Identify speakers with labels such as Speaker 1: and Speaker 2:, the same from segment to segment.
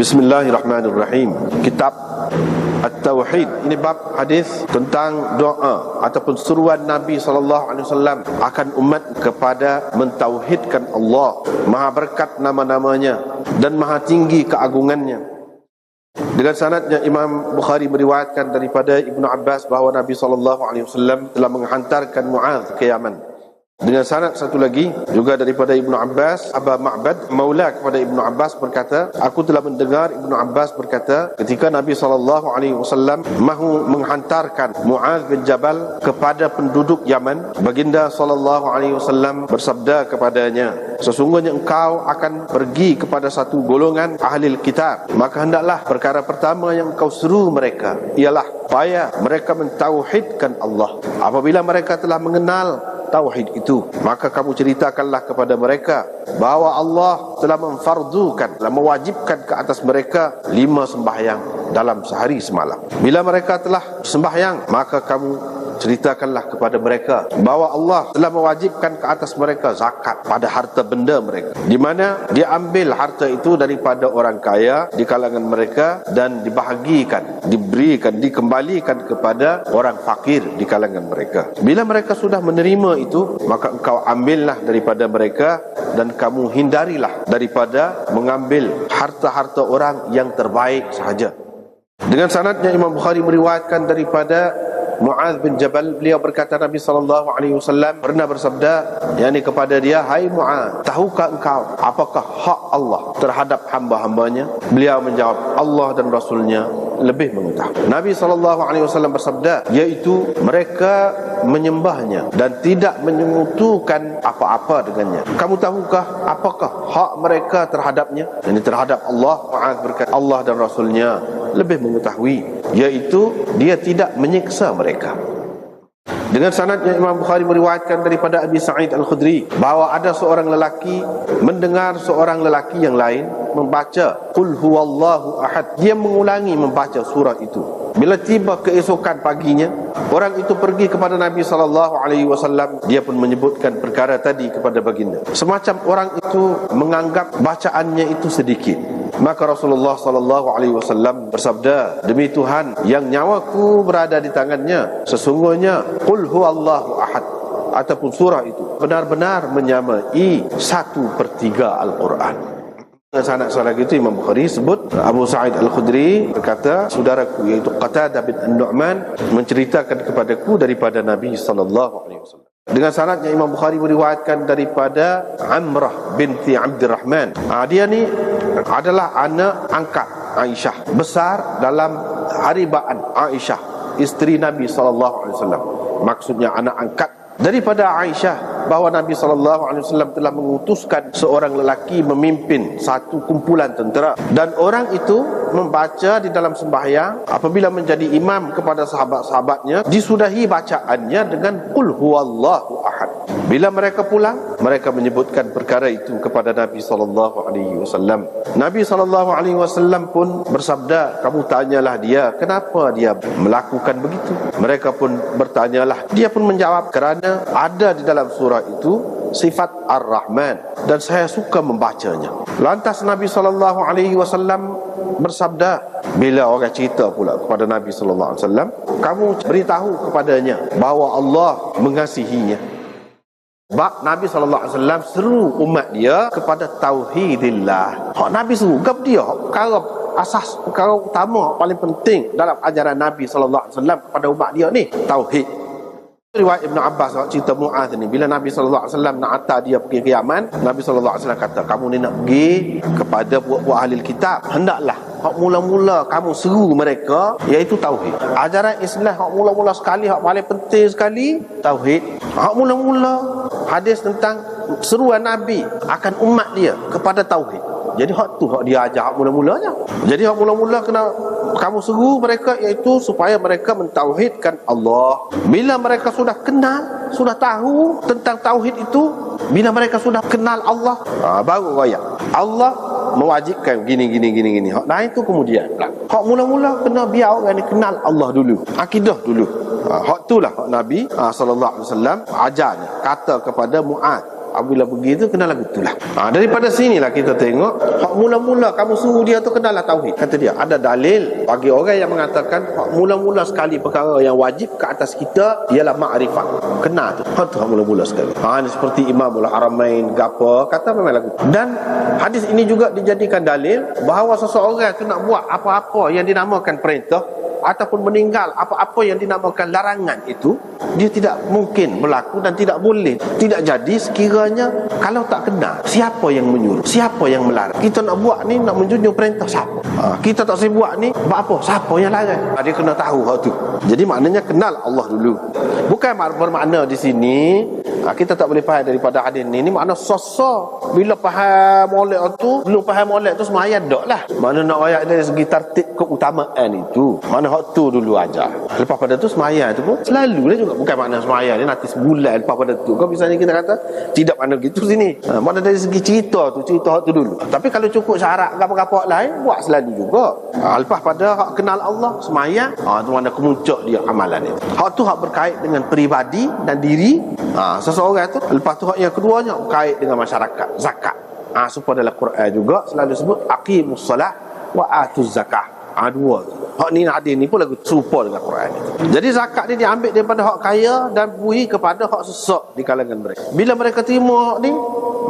Speaker 1: Bismillahirrahmanirrahim. Kitab At-Tauhid. Ini bab hadis tentang doa ataupun seruan Nabi SAW akan umat kepada mentauhidkan Allah, maha berkat nama-namanya dan maha tinggi keagungannya. Dengan sanadnya Imam Bukhari meriwayatkan daripada Ibnu Abbas bahawa Nabi SAW telah menghantarkan Mu'adz ke Yaman. Dengan sanad satu lagi juga daripada Ibnu Abbas, Aba Ma'bad maula kepada Ibnu Abbas berkata, aku telah mendengar Ibnu Abbas berkata ketika Nabi SAW mahu menghantarkan Mu'adz bin Jabal kepada penduduk Yaman, baginda SAW bersabda kepadanya, sesungguhnya engkau akan pergi kepada satu golongan ahli kitab, maka hendaklah perkara pertama yang engkau seru mereka ialah supaya mereka mentauhidkan Allah. Apabila mereka telah mengenal tauhid itu, maka kamu ceritakanlah kepada mereka bahawa Allah telah memfardukan, telah mewajibkan ke atas mereka 5 sembahyang dalam sehari semalam. Bila mereka telah sembahyang, maka kamu ceritakanlah kepada mereka bahawa Allah telah mewajibkan ke atas mereka zakat pada harta benda mereka, di mana dia ambil harta itu daripada orang kaya di kalangan mereka dan dibahagikan, diberikan, dikembalikan kepada orang fakir di kalangan mereka. Bila mereka sudah menerima itu, maka engkau ambillah daripada mereka dan kamu hindarilah daripada mengambil harta-harta orang yang terbaik sahaja. Dengan sanadnya Imam Bukhari meriwayatkan daripada Mu'adz bin Jabal, beliau berkata Nabi SAW pernah bersabda, yakni kepada dia, hai Mu'adz, tahukah engkau apakah hak Allah terhadap hamba-hambanya? Beliau menjawab, Allah dan Rasulnya lebih mengetahui. Nabi SAW bersabda, iaitu mereka menyembahnya dan tidak menyekutukan apa-apa dengannya. Kamu tahukah apakah hak mereka terhadapnya? Ini terhadap Allah. Mu'adz berkata, Allah dan Rasulnya lebih mengetahui, iaitu dia tidak menyiksa mereka. Dengan sanadnya Imam Bukhari meriwayatkan daripada Abi Sa'id Al-Khudri bahawa ada seorang lelaki mendengar seorang lelaki yang lain membaca Qul huwallahu ahad. Dia mengulangi membaca surah itu. Bila tiba keesokan paginya, orang itu pergi kepada Nabi SAW. Dia pun menyebutkan perkara tadi kepada baginda. Semacam orang itu menganggap bacaannya itu sedikit. Maka Rasulullah SAW bersabda, demi Tuhan yang nyawaku berada di tangannya, sesungguhnya Qul huwallahu ahad ataupun surah itu benar-benar menyamai 1/3 Al-Quran. Sanad lagi itu Imam Bukhari sebut Abu Sa'id Al-Khudri berkata, saudaraku iaitu Qatadah bin An-Nu'man menceritakan kepadaku daripada Nabi SAW. Dengan sanadnya Imam Bukhari meriwayatkan daripada Amrah binti Abdurrahman. Dia ni adalah anak angkat Aisyah, besar dalam haribaan Aisyah, isteri Nabi SAW. Maksudnya anak angkat daripada Aisyah, bahawa Nabi SAW telah mengutuskan seorang lelaki memimpin satu kumpulan tentera, dan orang itu membaca di dalam sembahyang apabila menjadi imam kepada sahabat-sahabatnya, disudahi bacaannya dengan Qul huwallahu ahad. Bila mereka pulang, mereka menyebutkan perkara itu kepada Nabi SAW. Nabi SAW pun bersabda, kamu tanyalah dia kenapa dia melakukan begitu. Mereka pun bertanyalah, dia pun menjawab, kerana ada di dalam surah itu sifat Ar-Rahman dan saya suka membacanya. Lantas Nabi SAW bersabda, bila orang cerita pula kepada Nabi SAW, kamu beritahu kepadanya bahawa Allah mengasihinya. Sebab Nabi SAW seru umat dia kepada tauhidillah. Hak Nabi seru gap dia, perkara asas, perkara utama, paling penting dalam ajaran Nabi SAW kepada umat dia ni tauhid. Riwayat Ibn Abbas cerita Mu'adz ni, bila Nabi SAW nak hantar dia pergi ke Yaman, Nabi SAW kata, kamu ni nak pergi kepada buah-buah ahli kitab, hendaklah hak mula-mula kamu seru mereka iaitu tauhid. Ajaran Islam hak mula-mula sekali, hak paling penting sekali tauhid. Hak mula-mula hadis tentang seruan Nabi akan umat dia kepada tauhid. Jadi hak tu hak dia ajar hak mula-mulanya. Jadi hak mula-mula kena kamu seru mereka iaitu supaya mereka mentauhidkan Allah. Bila mereka sudah kenal, sudah tahu tentang tauhid itu, bila mereka sudah kenal Allah, baru raya Allah mewajibkan gini. Hak lain tu kemudian. Hak mula-mula kena biar orang ni kenal Allah dulu, akidah dulu. Hak itulah hak Nabi SAW ajarnya, kata kepada Mu'adz. Apabila begitu kena lagu itulah. Daripada sinilah kita tengok hak mula-mula kamu suruh dia tu kenalah tauhid. Kata dia ada dalil bagi orang yang mengatakan hak mula-mula sekali perkara yang wajib ke atas kita ialah makrifat. Kena tu. Hak tu hak mula-mula sekali. Seperti Imamul Haramain gapo kata memang lagu. Dan hadis ini juga dijadikan dalil bahawa seseorang tu nak buat apa-apa yang dinamakan perintah ataupun meninggal apa-apa yang dinamakan larangan itu, dia tidak mungkin berlaku dan tidak boleh, tidak jadi sekiranya kalau tak kenal siapa yang menyuruh, siapa yang melarang. Kita nak buat ni, nak menjunjung perintah siapa? Kita tak boleh buat ni, buat apa? Siapa yang larang? Dia kena tahu hal tu. Jadi maknanya kenal Allah dulu. Bukan bermakna di sini kita tak boleh faham daripada hadis ni makna sosok bila faham molek tu, belum faham molek tu semayang dak lah. Mana nak ayat dari segi tertib keutamaan itu, mana hak tu dulu aja. Lepas pada tu semayang tu pun selalu lah juga. Bukan makna semayang ni nanti sebulan lepas pada tu. Kalau misalnya kita kata tidak makna gitu sini. Mana dari segi cerita tu, cerita hak tu dulu. Tapi kalau cukup syarat apa-apa lain, buat selalu juga. Lepas pada hak kenal Allah, semayang, tu mana kemuncak dia amalan itu. Hak tu hak berkait dengan peribadi dan diri seseorang tu. Lepas tu hak yang keduanya berkait dengan masyarakat, zakat. Supaya dalam Quran juga selalu sebut aqimus solah wa atuz zakah. Dua tu. Hak ni hadis ni pun lagu serupa dengan Quran itu. Jadi zakat ni diambil daripada hak kaya dan beri kepada hak sesak di kalangan mereka. Bila mereka terima hak ni,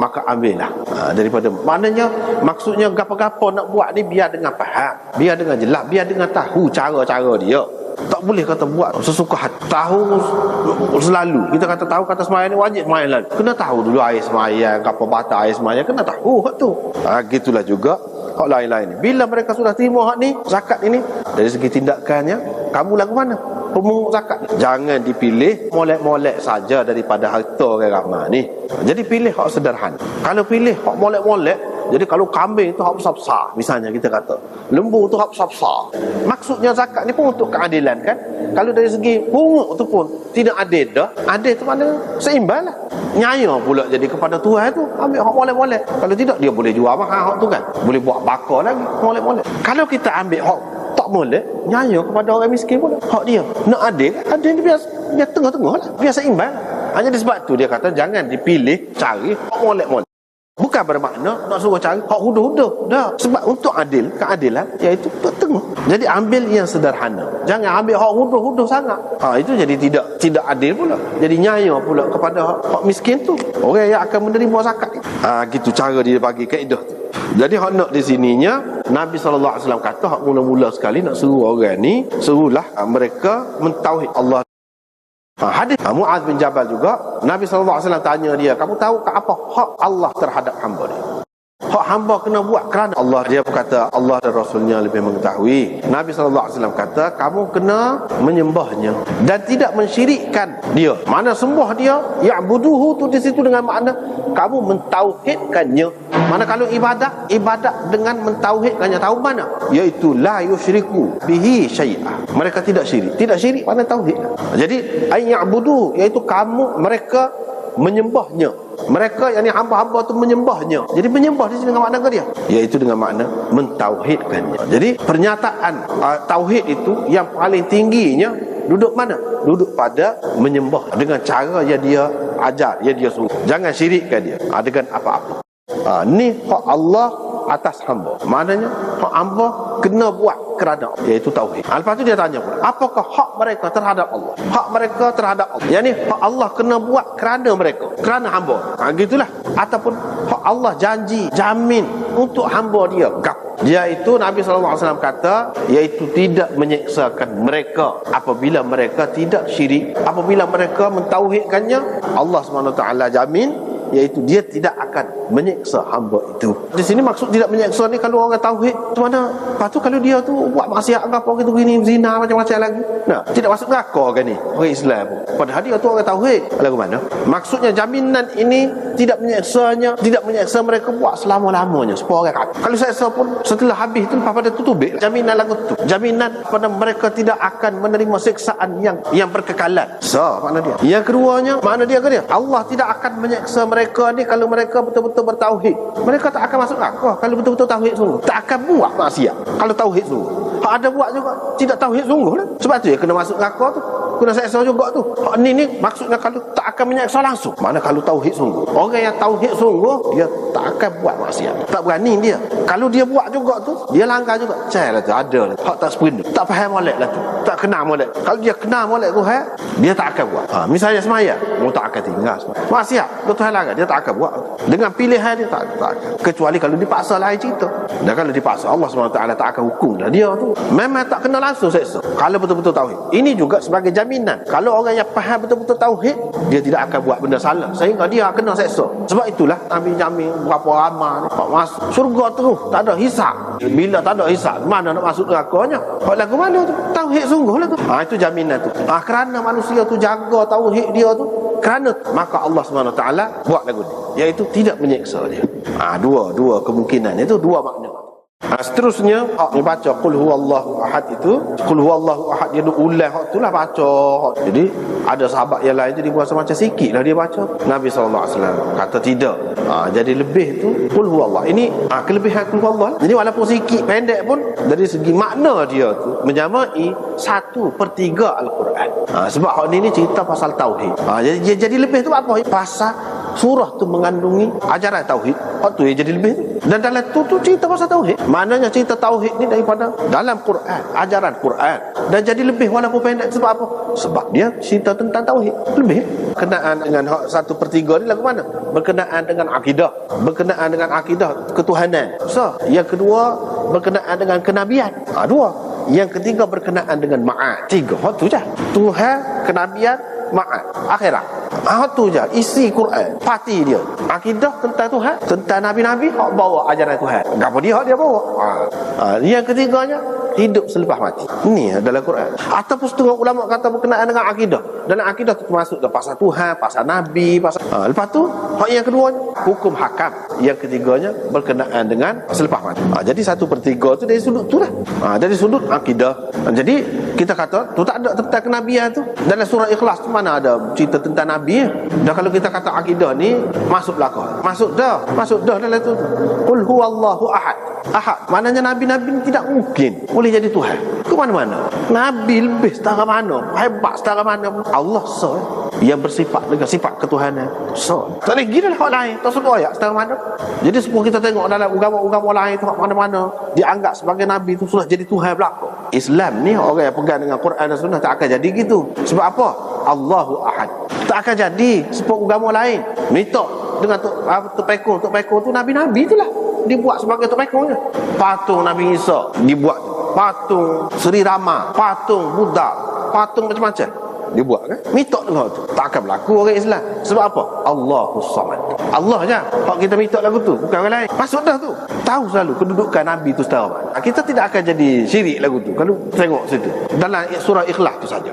Speaker 1: maka ambillah daripada. Maknanya maksudnya gapo-gapo nak buat ni biar dengan faham, biar dengan jelas, biar dengan tahu cara-cara dia. Tak boleh kata buat sesuka hati. Tahu selalu. Kita kata tahu kata semayang ni wajib semayang lalu. Kena tahu dulu air semayang, apa batas air semayang, kena tahu hak tu. Gitulah juga hak lain-lain ni. Bila mereka sudah terima hak ni, zakat ini, dari segi tindakannya, kamu lagu mana? Pemungut zakat ni. Jangan dipilih molek-molek saja daripada harta orang ramai ni. Jadi pilih hak sederhana. Kalau pilih hak molek-molek, jadi kalau kambing tu hak besar-besar, misalnya kita kata lembu tu hak besar-besar, maksudnya zakat ni pun untuk keadilan kan. Kalau dari segi pungut tu pun tidak adil dah. Adil tu mana seimbang lah. Nyaya pula jadi kepada Tuhan tu, ambil hak molek-molek. Kalau tidak dia boleh jual mahal hak tu kan, boleh buat bakar lagi molek-molek. Kalau kita ambil hak tak molek, nyaya kepada orang miskin pula. Hak dia nak adil, adil dia biar tengah-tengah lah, biar seimbang lah. Jadi sebab tu dia kata jangan dipilih cari hak molek-molek. Bukan bermakna nak suruh cari hak huduh-huduh dah. Sebab untuk adil, keadilan iaitu tengah. Jadi ambil yang sederhana. Jangan ambil hak huduh-huduh sangat. Itu jadi tidak adil pula. Jadi nyaya pula kepada hak miskin tu, orang yang akan menerima zakat. Gitu cara dia bagi kaedah tu. Jadi hak nak di sininya Nabi SAW kata hak mula-mula sekali nak suruh orang ni, suruhlah mereka mentauhid Allah. Hadis Muaz bin Jabal juga, Nabi SAW tanya dia, kamu tahu ke apa hak Allah terhadap hamba ni? Hak hamba kena buat kerana Allah. Dia berkata Allah dan Rasulnya lebih mengetahui. Nabi SAW kata kamu kena menyembahnya dan tidak mensyirikkan dia. Mana sembah dia, ya'buduhu tu di situ dengan makna kamu mentauhidkannya. Mana kalau ibadat dengan mentauhidkannya, tahu mana? Iaitu la yusyriku bihi syai'ah. Mereka tidak syirik. Tidak syirik mana tauhid. Jadi ya'budu iaitu mereka menyembahnya. Mereka yakni hamba-hamba tu menyembahnya. Jadi menyembah di sini dengan makna ke dia? Iaitu dengan makna mentauhidkannya. Jadi pernyataan tauhid itu yang paling tingginya duduk mana? Duduk pada menyembah dengan cara yang dia ajar, yang dia suruh. Jangan syirikkan dia dengan apa-apa. Ni hak Allah atas hamba. Maknanya hak hamba kena buat kerana Allah, iaitu tauhid. Lepas tu dia tanya pula, apakah hak mereka terhadap Allah? Hak mereka terhadap Allah, yakni hak Allah kena buat kerana mereka, kerana hamba. Gitulah. Ataupun hak Allah janji, jamin untuk hamba dia. Iaitu Nabi SAW kata, iaitu tidak menyeksakan mereka apabila mereka tidak syirik. Apabila mereka mentauhidkannya, Allah SWT jamin iaitu dia tidak akan menyeksa hamba itu. Di sini maksud tidak menyeksa ni kalau orang tauhid tu mana? Lepas tu kalau dia tu buat maksiat apa gitu gini, zina macam-macam lagi. Tidak masuk neraka kan ni orang Islam pun. Padahal dia tu orang tauhid. Lagu mana? Maksudnya jaminan ini tidak menyeksanya, tidak menyeksa mereka buat selama-lamanya supaya orang kata. Kalau seksa pun setelah habis tu lepas pada tu tubik. Jaminan lagu tu. Jaminan pada mereka tidak akan menerima siksaan yang berkekalan. Makna dia. Yang keduanya, makna dia ke dia? Allah tidak akan menyeksa mereka ni kalau mereka betul-betul bertauhid. Mereka tak akan masuk neraka kalau betul-betul tauhid sungguh. Tak akan buat maksiat kalau tauhid sungguh. Ada buat juga tidak tauhid sungguh lah. Sebab tu ya kena masuk neraka tu, kena seksa juga tu. Ni maksudnya kalau tak akan menyeksa langsung. Mana kalau tauhid sungguh? Orang yang tauhid sungguh dia tak akan buat maksiat. Tak berani dia. Kalau dia buat juga tu, dia langgar juga. Cai lah tu, ada lah. Hak tak sepenuh. Tak faham molek lah tu. Tak kenal molek. Kalau dia kenal molek Tuhan, dia tak akan buat. Misalnya semaya, tak akan tinggal semaya. Maksiat, Tuhan langgar, dia tak akan buat. Dengan pilihan dia tak akan. Kecuali kalau dipaksa lain cerita. Dan kalau dipaksa, Allah SWT tak akan hukum dah dia tu. Memang tak kena langsung seksa. Kalau betul-betul tauhid. Ini juga sebagai jaminan. Kalau orang yang faham betul-betul tauhid, dia tidak akan buat benda salah sehingga dia kena seksa. Sebab itulah Nabi jamin berapa ramai masuk surga terus, tak ada hisap. Bila tak ada hisap, mana nak masuk nerakanya? Hak lagu mana tu? Tauhid sungguh lah tu. Itu jaminan tu. Kerana manusia tu jaga tauhid dia tu, kerana maka Allah SWT buat lagu ni, iaitu tidak menyeksa dia. Dua kemungkinan itu, dua makna. Seterusnya dia baca qul huwallahu ahad itu, qul huwallahu ahad dia ulang hak itulah baca. Jadi ada sahabat yang lain jadi berasa macam sikit lah dia baca. Nabi SAW kata tidak. Jadi lebih tu qul huwallah. Ini kelebihan qul huwallah. Jadi walaupun sikit pendek pun dari segi makna dia tu menyamai 1/3 Al-Quran. Sebab hak ni cerita pasal tauhid. Jadi lebih tu apa? Pasal surah tu mengandungi ajaran tauhid. Hak tu jadi lebih tu. Dan dalam tu cerita pasal tauhid. Maknanya cerita tauhid ni daripada dalam Quran, ajaran Quran. Dan jadi lebih walaupun pendek. Sebab apa? Sebab dia cerita tentang tauhid. Lebih. Berkenaan dengan 1/3 ni lagu mana? Berkenaan dengan akidah. Berkenaan dengan akidah ketuhanan. Yang kedua berkenaan dengan kenabian. Dua. Yang ketiga berkenaan dengan ma'ad. 3. Hak tu je. Tuhan, kenabian, ma'ad, akhirat. Tu je isi Quran. Parti dia akidah tentang Tuhan, tentang Nabi-Nabi, hak bawa ajaran Tuhan. Apa dia hak dia bawa. Yang ketiganya hidup selepas mati. Ini adalah Quran. Ataupun setengah ulama kata berkenaan dengan akidah. Dalam akidah tu termasuk pasal Tuhan, pasal Nabi, pasal lepas tu hak yang kedua hukum hakam. Yang ketiganya berkenaan dengan selepas mati. Jadi 1/3 tu dari sudut tu lah. Dari sudut akidah. Jadi kita kata tu tak ada tentang kenabian tu. Dalam surah Ikhlas tu mana ada cerita tentang Nabi. Dan kalau kita kata akidah ni masuk belakang. Masuk dah dalam tu. Qul huwallahu ahad. Ahad maknanya Nabi-Nabi tidak mungkin boleh jadi Tuhan. Ke mana-mana. Nabi lebih setara mana, hebat setara mana. Allah yang bersifat dengan sifat ketuhanan. Tak boleh gila lah hak lain. Tak suka ayat setara mana. Jadi semua kita tengok dalam agama-agama lain tu mana-mana dianggap sebagai Nabi tu sudah jadi Tuhan belakang. Islam ni orang yang pegang dengan Quran dan Sunnah tak akan jadi gitu. Sebab apa? Allahu ahad. Tak akan jadi seperti agama lain. Minta dengan Tok Peko tu Nabi-Nabi itulah dibuat sebagai Tok Pekonya. Patung Nabi Isa dibuat, patung Sri Rama, patung Buddha, patung macam-macam dibuat kan. Minta dengan tu tak akan berlaku orang Islam. Sebab apa? Allahus Samad. Allah je hak kita minta lagu tu, bukan orang lain. Masuk dah tu. Tahu selalu kedudukan Nabi tu setara mana. Kita tidak akan jadi syirik lagu tu kalau tengok situ dalam surah Ikhlas tu saja.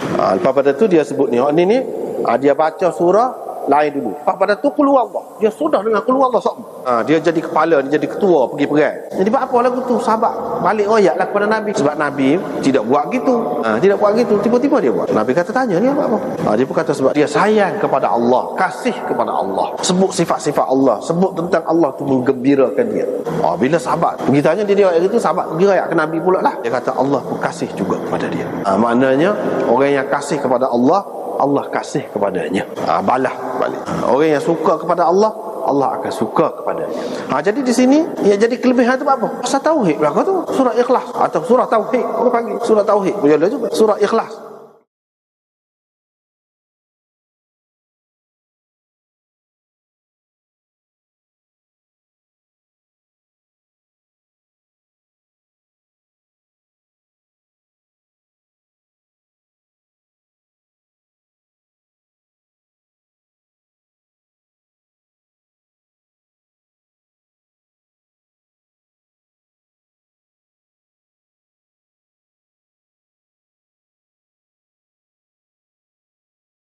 Speaker 1: Lepas pada tu dia sebut ni dia baca surah lain dulu. Lepas pada tu keluar Allah. Dia sudah dengan keluar Allah semua. Dia jadi kepala, dia jadi ketua pergi perang. Jadi buat apa lagu tu? Sahabat balik royaklah kepada Nabi. Sebab Nabi tidak buat gitu. Tidak buat gitu. Tiba-tiba dia buat. Nabi kata tanya dia buat apa? Dia pun kata sebab dia sayang kepada Allah, kasih kepada Allah. Sebut sifat-sifat Allah, sebut tentang Allah tu menggembirakan dia. Bila sahabat pergi tanya dia itu, sahabat pergi royak ke Nabi pula lah. Dia kata Allah pun kasih juga kepada dia. Maknanya orang yang kasih kepada Allah, Allah kasih kepadanya. Balah balik. Orang yang suka kepada Allah, Allah akan suka kepadanya. Jadi di sini yang jadi kelebihan tu apa? Pasal tauhid belaka tu. Surah Ikhlas atau surah tauhid. Orang panggil surah tauhid. Boleh juga surah Ikhlas.